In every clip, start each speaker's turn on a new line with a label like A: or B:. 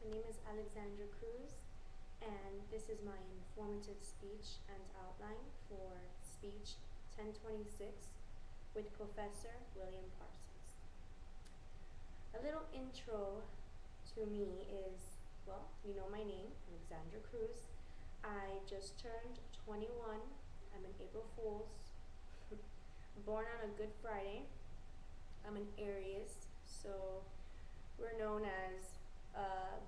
A: My name is Alexandra Cruz, and this is my informative speech and outline for speech 1026 with Professor William Parsons. A little intro to me is, well, you know my name, Alexandra Cruz. I just turned 21. I'm an April Fool's. Born on a Good Friday. I'm an Aries, so we're known as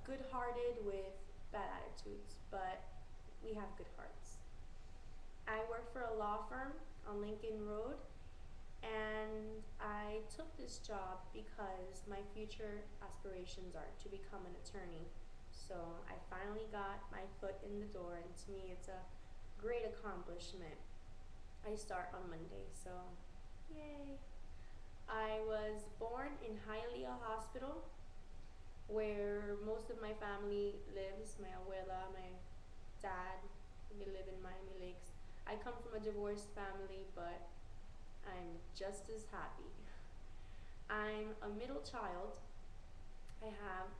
A: good-hearted with bad attitudes, but we have good hearts. I work for a law firm on Lincoln Road, and I took this job because my future aspirations are to become an attorney. So I finally got my foot in the door, and to me it's a great accomplishment. I start on Monday, so yay. I was born in Hialeah Hospital, where most of my family lives. My abuela, my dad, we live in Miami Lakes. I come from a divorced family, but I'm just as happy. I'm a middle child. I have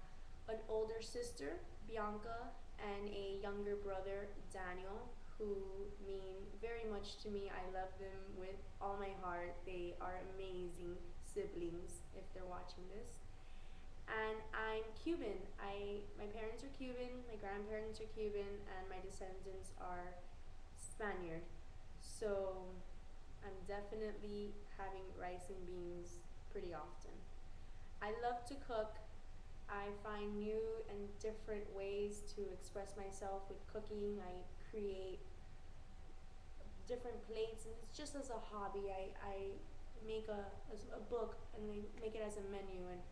A: an older sister, Bianca, and a younger brother, Daniel, who mean very much to me. I love them with all my heart. They are amazing siblings if they're watching this. And I'm Cuban. My parents are Cuban, my grandparents are Cuban, and my descendants are Spaniard. So I'm definitely having rice and beans pretty often. I love to cook. I find new and different ways to express myself with cooking. I create different plates, and it's just as a hobby. I make a book and I make it as a menu, and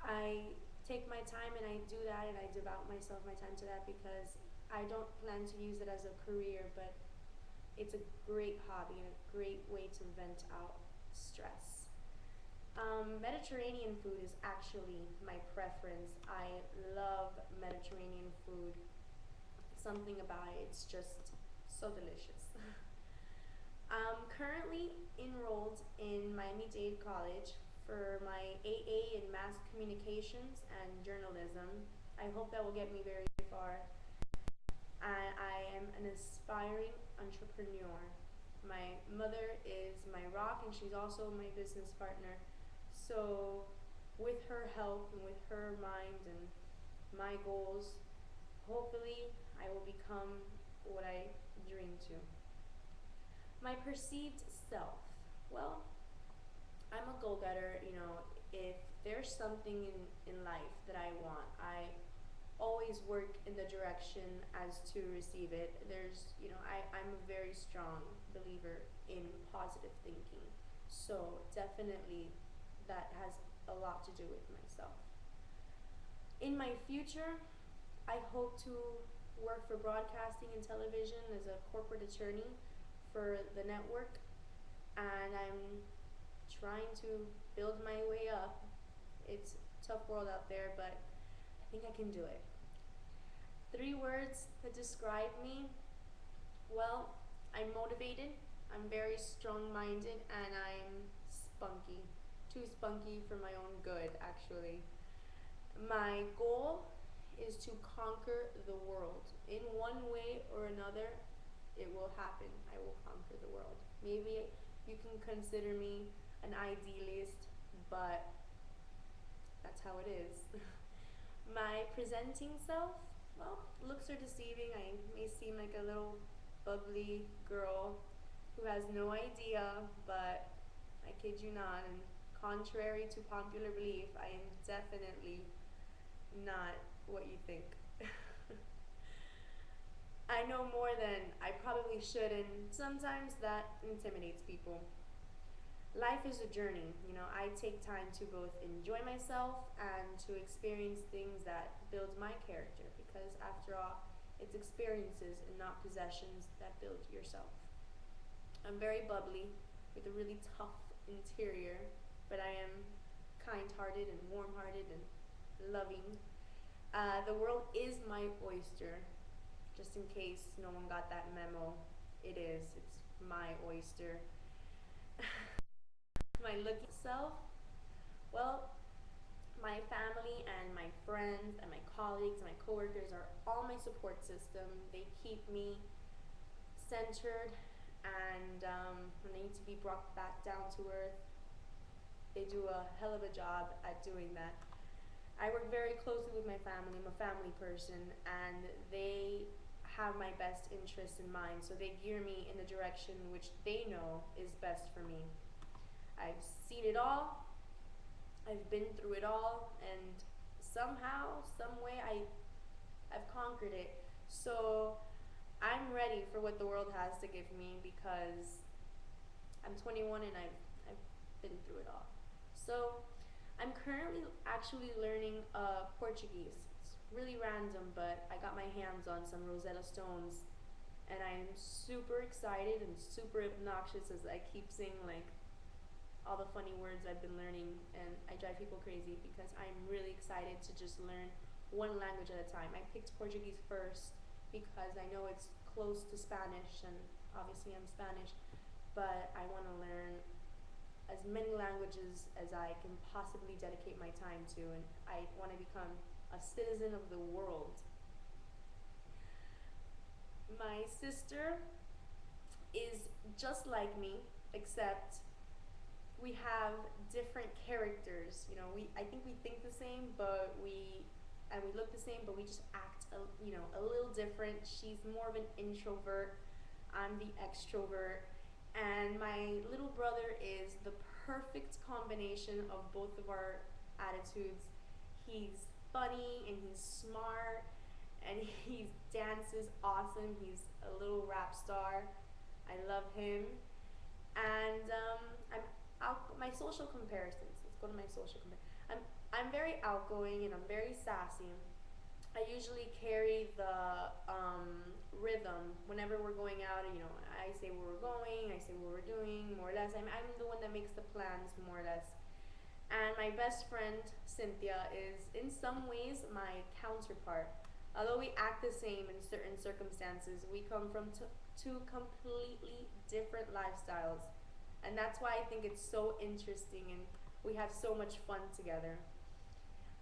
A: I take my time and I do that, and I devote my time to that, because I don't plan to use it as a career, but it's a great hobby and a great way to vent out stress. Mediterranean food is actually my preference. I love Mediterranean food. Something about it, it's just so delicious. I'm currently enrolled in Miami-Dade College for my AA in Mass Communications and Journalism. I hope that will get me very far. I am an aspiring entrepreneur. My mother is my rock, and she's also my business partner. So with her help and with her mind and my goals, hopefully I will become what I dream to. My perceived self. Well, I'm a go-getter. If there's something in life that I want, I always work in the direction as to receive it. I'm a very strong believer in positive thinking. So definitely that has a lot to do with myself. In my future, I hope to work for broadcasting and television as a corporate attorney for the network, and I'm trying to build my way up. It's a tough world out there, but I think I can do it. 3 words that describe me. Well, I'm motivated, I'm very strong-minded, and I'm spunky. Too spunky for my own good, actually. My goal is to conquer the world. In one way or another, it will happen. I will conquer the world. Maybe you can consider me an idealist, but that's how it is. My presenting self, well, looks are deceiving. I may seem like a little bubbly girl who has no idea, but I kid you not, and contrary to popular belief, I am definitely not what you think. I know more than I probably should, and sometimes that intimidates people. Life is a journey. I take time to both enjoy myself and to experience things that build my character, because after all, it's experiences and not possessions that build yourself. I'm very bubbly with a really tough interior, but I am kind-hearted and warm-hearted and loving. The world is my oyster. Just in case no one got that memo, it is. It's my oyster. My looking self, well, my family and my friends and my colleagues and my coworkers are all my support system. They keep me centered, and when I need to be brought back down to earth, they do a hell of a job at doing that. I work very closely with my family. I'm a family person, and they have my best interests in mind, so they gear me in the direction which they know is best for me. I've seen it all, I've been through it all, and somehow, some way, I've conquered it. So I'm ready for what the world has to give me, because I'm 21 and I've been through it all. So I'm currently actually learning Portuguese. It's really random, but I got my hands on some Rosetta Stones, and I'm super excited and super obnoxious as I keep saying like all the funny words I've been learning, and I drive people crazy because I'm really excited to just learn one language at a time. I picked Portuguese first because I know it's close to Spanish, and obviously I'm Spanish, but I want to learn as many languages as I can possibly dedicate my time to, and I want to become a citizen of the world. My sister is just like me, except we have different characters. You know, I think we think the same, but we look the same, but we just act a little different. She's more of an introvert. I'm the extrovert. And my little brother is the perfect combination of both of our attitudes. He's funny and he's smart and he dances awesome. He's a little rap star. I love him. And my social comparisons. Let's go to my social comparisons. I'm very outgoing and I'm very sassy. I usually carry the rhythm whenever we're going out. You know, I say where we're going, I say what we're doing, more or less. I'm the one that makes the plans, more or less. And my best friend, Cynthia, is in some ways my counterpart. Although we act the same in certain circumstances, we come from two completely different lifestyles. And that's why I think it's so interesting and we have so much fun together.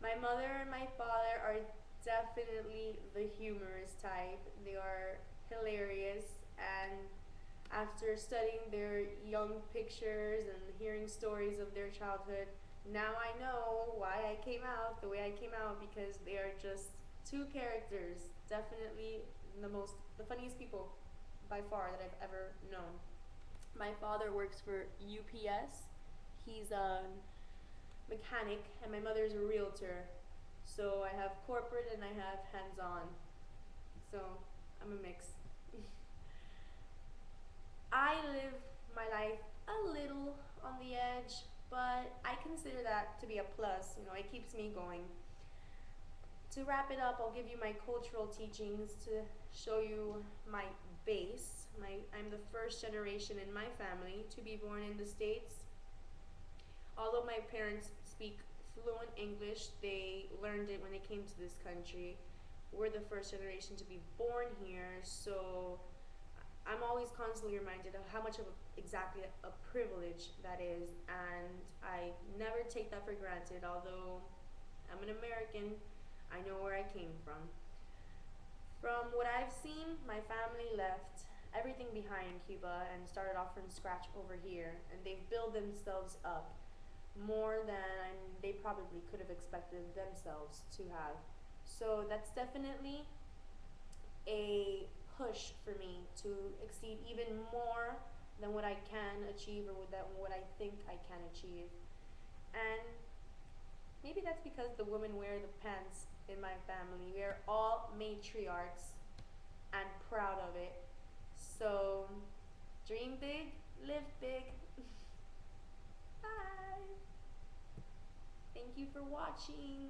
A: My mother and my father are definitely the humorous type. They are hilarious, and after studying their young pictures and hearing stories of their childhood, now I know why I came out the way I came out, because they are just two characters. Definitely the funniest people by far that I've ever known. My father works for UPS. He's a mechanic, and my mother's a realtor. So I have corporate and I have hands-on. So I'm a mix. I live my life a little on the edge, but I consider that to be a plus. You know, it keeps me going. To wrap it up, I'll give you my cultural teachings to show you my base. I'm the first generation in my family to be born in the States. Although my parents speak fluent English, they learned it when they came to this country. We're the first generation to be born here, so I'm always constantly reminded of how much of exactly a privilege that is, and I never take that for granted. Although I'm an American, I know where I came from. From what I've seen, my family left everything behind in Cuba and started off from scratch over here, and they've built themselves up more than they probably could have expected themselves to have. So that's definitely a push for me to exceed even more than what I can achieve, or what I think I can achieve. And maybe that's because the women wear the pants in my family. We are all matriarchs and proud of it. So dream big, live big. Bye. Thank you for watching.